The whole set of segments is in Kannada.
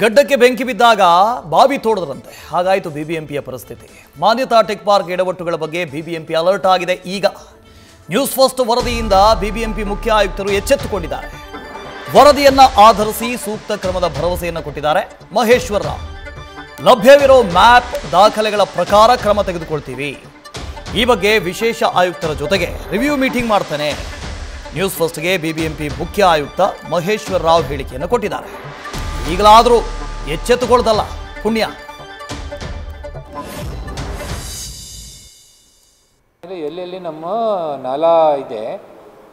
ಗಡ್ಡಕ್ಕೆ ಬೆಂಕಿ ಬಿದ್ದಾಗ ಬಾವಿ ತೋಡದ್ರಂತೆ ಹಾಗಾಯಿತು ಬಿಬಿಎಂಪಿಯ ಪರಿಸ್ಥಿತಿ. ಮಾನ್ಯತಾ ಟೆಕ್ ಪಾರ್ಕ್ ಎಡವಟ್ಟುಗಳ ಬಗ್ಗೆ ಬಿಬಿಎಂಪಿ ಅಲರ್ಟ್ ಆಗಿದೆ. ಈಗ ನ್ಯೂಸ್ ಫಸ್ಟ್ ವರದಿಯಿಂದ ಬಿಬಿಎಂಪಿ ಮುಖ್ಯ ಆಯುಕ್ತರು ಎಚ್ಚೆತ್ತುಕೊಂಡಿದ್ದಾರೆ. ವರದಿಯನ್ನ ಆಧರಿಸಿ ಸೂಕ್ತ ಕ್ರಮದ ಭರವಸೆಯನ್ನು ಕೊಟ್ಟಿದ್ದಾರೆ ಮಹೇಶ್ವರ್ ರಾವ್. ಲಭ್ಯವಿರೋ ಮ್ಯಾಪ್ ದಾಖಲೆಗಳ ಪ್ರಕಾರ ಕ್ರಮ ತೆಗೆದುಕೊಳ್ತೀವಿ. ಈ ಬಗ್ಗೆ ವಿಶೇಷ ಆಯುಕ್ತರ ಜೊತೆಗೆ ರಿವ್ಯೂ ಮೀಟಿಂಗ್ ಮಾಡ್ತಾನೆ. ನ್ಯೂಸ್ ಫಸ್ಟ್ಗೆ ಬಿಬಿಎಂಪಿ ಮುಖ್ಯ ಆಯುಕ್ತ ಮಹೇಶ್ವರ್ ರಾವ್ ಹೇಳಿಕೆಯನ್ನು ಕೊಟ್ಟಿದ್ದಾರೆ. ಈಗಲಾದರೂ ಎಚ್ಚೆತ್ತುಕೊಳ್ಳದಲ್ಲ ಪುಣ್ಯ. ಎಲ್ಲೆಲ್ಲಿ ನಮ್ಮ ನಾಲಾ ಇದೆ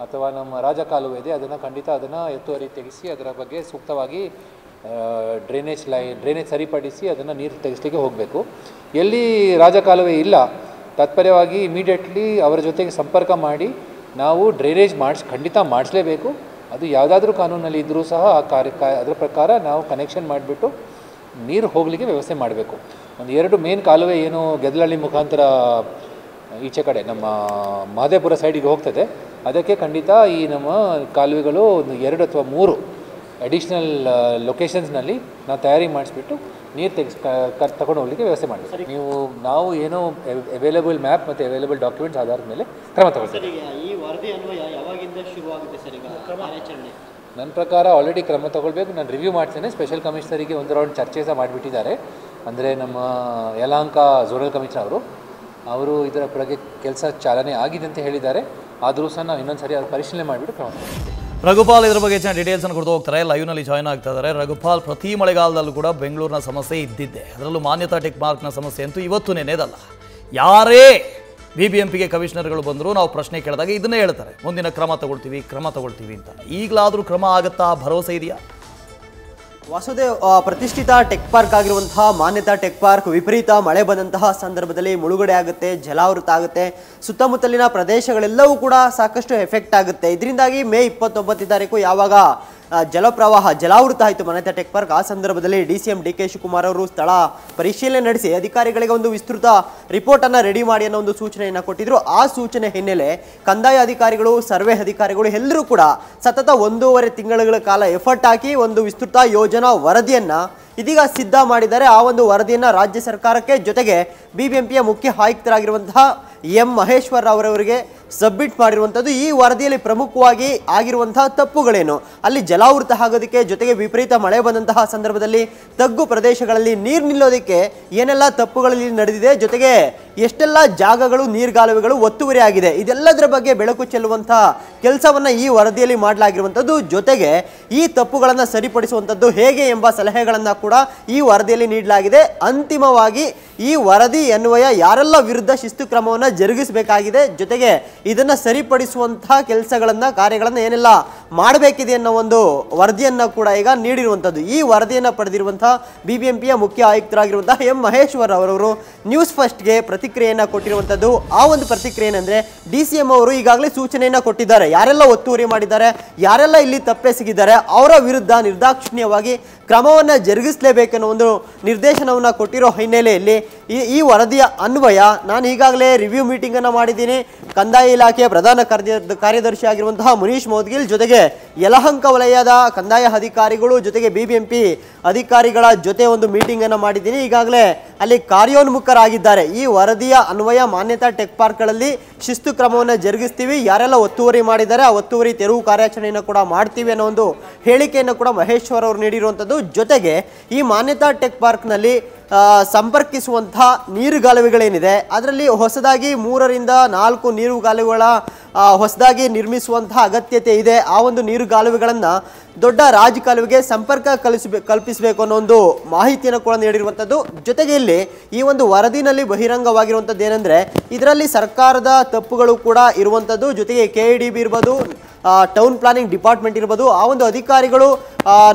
ಅಥವಾ ನಮ್ಮ ರಾಜಕಾಲುವೆ ಇದೆ ಅದನ್ನು ಎತ್ತುವರಿ ತೆಗೆಸಿ ಅದರ ಬಗ್ಗೆ ಸೂಕ್ತವಾಗಿ ಡ್ರೈನೇಜ್ ಸರಿಪಡಿಸಿ ಅದನ್ನು ನೀರು ತೆಗೆಸಲಿಕ್ಕೆ ಹೋಗಬೇಕು. ಎಲ್ಲಿ ರಾಜಕಾಲುವೆ ಇಲ್ಲ ತಾತ್ಪರ್ಯವಾಗಿ ಇಮಿಡಿಯೇಟ್ಲಿ ಅವರ ಜೊತೆಗೆ ಸಂಪರ್ಕ ಮಾಡಿ ನಾವು ಡ್ರೈನೇಜ್ ಖಂಡಿತ ಮಾಡಿಸಲೇಬೇಕು. ಅದು ಯಾವುದಾದ್ರೂ ಕಾನೂನಲ್ಲಿ ಇದ್ದರೂ ಸಹ ಅದರ ಪ್ರಕಾರ ನಾವು ಕನೆಕ್ಷನ್ ಮಾಡಿಬಿಟ್ಟು ನೀರು ಹೋಗಲಿಕ್ಕೆ ವ್ಯವಸ್ಥೆ ಮಾಡಬೇಕು. ಒಂದು 2 ಮೇನ್ ಕಾಲುವೆ ಏನು ಗೆದಲಹಳ್ಳಿ ಮುಖಾಂತರ ಈಚೆ ಕಡೆ ನಮ್ಮ ಮಹದೇವಪುರ ಸೈಡಿಗೆ ಹೋಗ್ತದೆ, ಅದಕ್ಕೆ ಖಂಡಿತ ಈ ನಮ್ಮ ಕಾಲುವೆಗಳು ಒಂದು 2 ಅಥವಾ 3 ಅಡಿಷ್ನಲ್ ಲೊಕೇಶನ್ಸ್ನಲ್ಲಿ ನಾವು ತಯಾರಿ ಮಾಡಿಸ್ಬಿಟ್ಟು ನೀರು ತಗೊಂಡು ಹೋಗಲಿಕ್ಕೆ ವ್ಯವಸ್ಥೆ ಮಾಡಬೇಕು. ನಾವು ಏನೋ ಅವೈಲೇಬಲ್ ಮ್ಯಾಪ್ ಮತ್ತು ಅವೈಲೇಬಲ್ ಡಾಕ್ಯುಮೆಂಟ್ಸ್ ಆಧಾರದ ಮೇಲೆ ಕ್ರಮ ತಗೊಳ್ತೀವಿ. ನನ್ನ ಪ್ರಕಾರ ಆಲ್ರೆಡಿ ಕ್ರಮ ತಗೊಳ್ಬೇಕು. ನಾನು ರಿವ್ಯೂ ಮಾಡ್ತೇನೆ. ಸ್ಪೆಷಲ್ ಕಮಿಷನರಿಗೆ ಒಂದು ರೌಂಡ್ ಚರ್ಚೆ ಸಹ ಮಾಡಿಬಿಟ್ಟಿದ್ದಾರೆ. ಅಂದರೆ ನಮ್ಮ ಯಲಹಂಕ ಝೋನಲ್ ಕಮಿಷನರ್ ಅವರು ಇದರ ಬಗ್ಗೆ ಕೆಲಸ ಚಾಲನೆ ಆಗಿದೆ ಅಂತ ಹೇಳಿದ್ದಾರೆ. ಆದರೂ ಸಹ ನಾವು ಇನ್ನೊಂದು ಸರಿ ಅದು ಪರಿಶೀಲನೆ ಮಾಡಿಬಿಟ್ಟು ಕ್ರಮ ತಗೊಳ್ತೀವಿ. ರಘುಪಾಲ್ ಇದರ ಬಗ್ಗೆ ಹೆಚ್ಚಿನ ಡೀಟೇಲ್ಸ್ ಅನ್ನು ಕೊಡ್ತಾ ಹೋಗ್ತಾರೆ. ಲೈವ್ನಲ್ಲಿ ಜಾಯ್ನ್ ಆಗ್ತಾ ಇದ್ದಾರೆ. ರಘುಪಾಲ್, ಪ್ರತಿ ಮಳೆಗಾಲದಲ್ಲೂ ಕೂಡ ಬೆಂಗಳೂರಿನ ಸಮಸ್ಯೆ ಇದ್ದಿದ್ದೆ. ಅದರಲ್ಲೂ ಮಾನ್ಯತಾ ಟೆಕ್ ಪಾರ್ಕ್ನ ಸಮಸ್ಯೆ ಅಂತೂ ಇವತ್ತು ನೆನೆದಲ್ಲ. ಯಾರೇ ಬಿಬಿಎಂಪಿಗೆ ಕಮಿಷನರ್ಗಳು ಬಂದರೂ ನಾವು ಪ್ರಶ್ನೆ ಕೇಳಿದಾಗ ಇದನ್ನೇ ಹೇಳ್ತಾರೆ, ಮುಂದಿನ ಕ್ರಮ ತಗೊಳ್ತೀವಿ ಅಂತ. ಈಗಲಾದರೂ ಕ್ರಮ ಆಗುತ್ತಾ? ಭರವಸೆ ಇದೆಯಾ? ವಾಸುದೇವ್, ಪ್ರತಿಷ್ಠಿತ ಟೆಕ್ ಪಾರ್ಕ್ ಆಗಿರುವಂತಹ ಮಾನ್ಯತಾ ಟೆಕ್ ಪಾರ್ಕ್ ವಿಪರೀತ ಮಳೆ ಬಂದಂತಹ ಸಂದರ್ಭದಲ್ಲಿ ಮುಳುಗಡೆ ಆಗುತ್ತೆ, ಜಲಾವೃತ ಆಗುತ್ತೆ. ಸುತ್ತಮುತ್ತಲಿನ ಪ್ರದೇಶಗಳೆಲ್ಲವೂ ಕೂಡ ಸಾಕಷ್ಟು ಎಫೆಕ್ಟ್ ಆಗುತ್ತೆ. ಇದರಿಂದಾಗಿ ಮೇ 29 ತಾರೀಕು ಯಾವಾಗ ಜಲಾವೃತ ಆಯಿತು ಮಾನ್ಯತಾ ಟೆಕ್ ಪಾರ್ಕ್, ಆ ಸಂದರ್ಭದಲ್ಲಿ DCM DK ಶಿವಕುಮಾರ್ ಅವರು ಸ್ಥಳ ಪರಿಶೀಲನೆ ನಡೆಸಿ ಅಧಿಕಾರಿಗಳಿಗೆ ಒಂದು ವಿಸ್ತೃತ ರಿಪೋರ್ಟನ್ನು ರೆಡಿ ಮಾಡಿ ಅನ್ನೋ ಒಂದು ಸೂಚನೆಯನ್ನು ಕೊಟ್ಟಿದ್ರು. ಆ ಸೂಚನೆ ಹಿನ್ನೆಲೆ ಕಂದಾಯ ಅಧಿಕಾರಿಗಳು, ಸರ್ವೆ ಅಧಿಕಾರಿಗಳು ಎಲ್ಲರೂ ಕೂಡ ಸತತ 1.5 ತಿಂಗಳ ಕಾಲ ಎಫರ್ಟ್ ಹಾಕಿ ಒಂದು ವಿಸ್ತೃತ ಯೋಜನಾ ವರದಿಯನ್ನು ಇದೀಗ ಸಿದ್ಧ ಮಾಡಿದ್ದಾರೆ. ಆ ಒಂದು ವರದಿಯನ್ನು ರಾಜ್ಯ ಸರ್ಕಾರಕ್ಕೆ ಜೊತೆಗೆ ಬಿಬಿಎಂಪಿಯ ಮುಖ್ಯ ಆಯುಕ್ತರಾಗಿರುವಂತಹ ಮಹೇಶ್ವರ್ ರಾವ್ ಅವರಿಗೆ ಸಬ್ಮಿಟ್ ಮಾಡಿರುವಂಥದ್ದು. ಈ ವರದಿಯಲ್ಲಿ ಪ್ರಮುಖವಾಗಿ ಆಗಿರುವಂತಹ ತಪ್ಪುಗಳೇನು, ಅಲ್ಲಿ ಜಲಾವೃತ ಆಗೋದಕ್ಕೆ ಜೊತೆಗೆ ವಿಪರೀತ ಮಳೆ ಬಂದಂತಹ ಸಂದರ್ಭದಲ್ಲಿ ತಗ್ಗು ಪ್ರದೇಶಗಳಲ್ಲಿ ನೀರು ನಿಲ್ಲೋದಕ್ಕೆ ಏನೆಲ್ಲ ತಪ್ಪುಗಳಲ್ಲಿ ನಡೆದಿದೆ, ಜೊತೆಗೆ ಎಷ್ಟೆಲ್ಲ ಜಾಗಗಳು ನೀರ್ಗಾಲುವೆಗಳು ಒತ್ತುವರಿ ಆಗಿದೆ, ಇದೆಲ್ಲದರ ಬಗ್ಗೆ ಬೆಳಕು ಚೆಲ್ಲುವಂತಹ ಕೆಲಸವನ್ನು ಈ ವರದಿಯಲ್ಲಿ ಮಾಡಲಾಗಿರುವಂಥದ್ದು. ಜೊತೆಗೆ ಈ ತಪ್ಪುಗಳನ್ನು ಸರಿಪಡಿಸುವಂಥದ್ದು ಹೇಗೆ ಎಂಬ ಸಲಹೆಗಳನ್ನು ಕೂಡ ಈ ವರದಿಯಲ್ಲಿ ನೀಡಲಾಗಿದೆ. ಅಂತಿಮವಾಗಿ ಈ ವರದಿ ಅನ್ವಯ ಯಾರೆಲ್ಲ ವಿರುದ್ಧ ಶಿಸ್ತು ಕ್ರಮವನ್ನು ಜರುಗಿಸಬೇಕಾಗಿದೆ, ಜೊತೆಗೆ ಇದನ್ನು ಸರಿಪಡಿಸುವಂತಹ ಕಾರ್ಯಗಳನ್ನು ಏನೆಲ್ಲ ಮಾಡಬೇಕಿದೆ ಅನ್ನೋ ಒಂದು ವರದಿಯನ್ನು ಕೂಡ ಈಗ ನೀಡಿರುವಂಥದ್ದು. ಈ ವರದಿಯನ್ನು ಪಡೆದಿರುವಂತಹ ಬಿಬಿಎಂಪಿಯ ಮುಖ್ಯ ಆಯುಕ್ತರಾಗಿರುವಂತಹ ಮಹೇಶ್ವರ್ ಅವರು ನ್ಯೂಸ್ ಫಸ್ಟ್ಗೆ ಪ್ರತಿಕ್ರಿಯೆಯನ್ನು ಕೊಟ್ಟಿರುವಂಥದ್ದು. ಆ ಒಂದು ಪ್ರತಿಕ್ರಿಯೆ ಏನಂದರೆ, DCM ಅವರು ಈಗಾಗಲೇ ಸೂಚನೆಯನ್ನು ಕೊಟ್ಟಿದ್ದಾರೆ, ಯಾರೆಲ್ಲ ಒತ್ತುವರಿ ಮಾಡಿದ್ದಾರೆ, ಯಾರೆಲ್ಲ ಇಲ್ಲಿ ತಪ್ಪೆಸಗಿದ್ದಾರೆ ಅವರ ವಿರುದ್ಧ ನಿರ್ದಾಕ್ಷಿಣ್ಯವಾಗಿ ಕ್ರಮವನ್ನು ಜರುಗಿಸಲೇಬೇಕೆನ್ನೋ ಒಂದು ನಿರ್ದೇಶನವನ್ನು ಕೊಟ್ಟಿರೋ ಹಿನ್ನೆಲೆಯಲ್ಲಿ ಈ ವರದಿಯ ಅನ್ವಯ ನಾನು ಈಗಾಗಲೇ ರಿವ್ಯೂ ಮೀಟಿಂಗನ್ನು ಮಾಡಿದ್ದೀನಿ. ಕಂದಾಯ ಇಲಾಖೆಯ ಪ್ರಧಾನ ಕಾರ್ಯದರ್ಶಿ ಆಗಿರುವಂತಹ ಮುನೀಶ್ ಮೋದ್ಗಿಲ್ ಜೊತೆಗೆ ಯಲಹಂಕ ವಲಯದ ಕಂದಾಯ ಅಧಿಕಾರಿಗಳು ಜೊತೆಗೆ ಬಿಬಿಎಂಪಿ ಅಧಿಕಾರಿಗಳ ಜೊತೆ ಒಂದು ಮೀಟಿಂಗನ್ನು ಮಾಡಿದ್ದೀನಿ. ಈಗಾಗಲೇ ಅಲ್ಲಿ ಕಾರ್ಯೋನ್ಮುಖರಾಗಿದ್ದಾರೆ. ಈ ವರದಿಯ ಅನ್ವಯ ಮಾನ್ಯತಾ ಟೆಕ್ ಪಾರ್ಕ್ಗಳಲ್ಲಿ ಶಿಸ್ತು ಕ್ರಮವನ್ನು ಜರುಗಿಸ್ತೀವಿ, ಯಾರೆಲ್ಲ ಒತ್ತುವರಿ ಮಾಡಿದ್ದಾರೆ ಆ ಒತ್ತುವರಿ ತೆರವು ಕಾರ್ಯಾಚರಣೆಯನ್ನು ಕೂಡ ಮಾಡ್ತೀವಿ ಅನ್ನೋ ಒಂದು ಹೇಳಿಕೆಯನ್ನು ಕೂಡ ಮಹೇಶ್ವರ್ ಅವರು ನೀಡಿರುವಂಥದ್ದು. ಜೊತೆಗೆ ಈ ಮಾನ್ಯತಾ ಟೆಕ್ ಪಾರ್ಕ್ನಲ್ಲಿ ಸಂಪರ್ಕಿಸುವಂತಹ ನೀರುಗಾಲುವೆಗಳೇನಿದೆ ಅದರಲ್ಲಿ ಹೊಸದಾಗಿ 3 ರಿಂದ 4 ನೀರುಗಾಲುವೆಗಳ ಹೊಸದಾಗಿ ನಿರ್ಮಿಸುವಂತಹ ಅಗತ್ಯತೆ ಇದೆ. ಆ ಒಂದು ನೀರುಗಾಲುವೆಗಳನ್ನು ದೊಡ್ಡ ರಾಜಕಾಲುವೆಗೆ ಸಂಪರ್ಕ ಕಲ್ಪಿಸಬೇಕು ಅನ್ನೋ ಒಂದು ಮಾಹಿತಿಯನ್ನು ಕೂಡ ನೀಡಿರುವಂಥದ್ದು. ಜೊತೆಗೆ ಇಲ್ಲಿ ಈ ಒಂದು ವರದಿನಲ್ಲಿ ಬಹಿರಂಗವಾಗಿರುವಂಥದ್ದು ಏನಂದರೆ, ಇದರಲ್ಲಿ ಸರ್ಕಾರದ ತಪ್ಪುಗಳು ಕೂಡ ಇರುವಂಥದ್ದು. ಜೊತೆಗೆ KEDB ಇರ್ಬೋದು, ಟೌನ್ ಪ್ಲಾನಿಂಗ್ ಡಿಪಾರ್ಟ್ಮೆಂಟ್ ಇರ್ಬೋದು, ಆ ಒಂದು ಅಧಿಕಾರಿಗಳು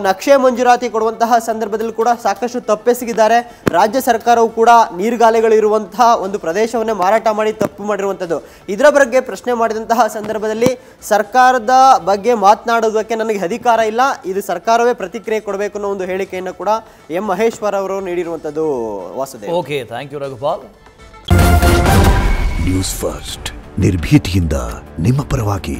ನಕ್ಷೆ ಮಂಜೂರಾತಿ ಕೊಡುವಂತಹ ಸಂದರ್ಭದಲ್ಲಿ ಕೂಡ ಸಾಕಷ್ಟು ತಪ್ಪೆಸಗಿದ್ದಾರೆ. ರಾಜ್ಯ ಸರ್ಕಾರವು ಕೂಡ ನೀರುಗಾಲುವೆಗಳು ಇರುವಂತಹ ಒಂದು ಪ್ರದೇಶವನ್ನೇ ಮಾರಾಟ ಮಾಡಿ ತಪ್ಪು ಮಾಡಿರುವಂಥದ್ದು. ಇದರ ಬಗ್ಗೆ ಪ್ರಶ್ನೆ ಮಾಡಿದಂತಹ ಸಂದರ್ಭದಲ್ಲಿ ಸರ್ಕಾರದ ಬಗ್ಗೆ ಮಾತನಾಡೋದಕ್ಕೆ ನನಗೆ ಅಧಿಕಾರ ಇಲ್ಲ, ಇದು ಸರ್ಕಾರವೇ ಪ್ರತಿಕ್ರಿಯೆ ಕೊಡಬೇಕು ಅನ್ನೋ ಒಂದು ಹೇಳಿಕೆಯನ್ನು ಕೂಡ ಮಹೇಶ್ವರ್ ಅವರು ನೀಡಿರುವಂಥದ್ದು. Vasudev, okay, thank you Raghupal. News first ನಿರ್ಭೀತಿಯಿಂದ ನಿಮ್ಮ ಪರವಾಗಿ.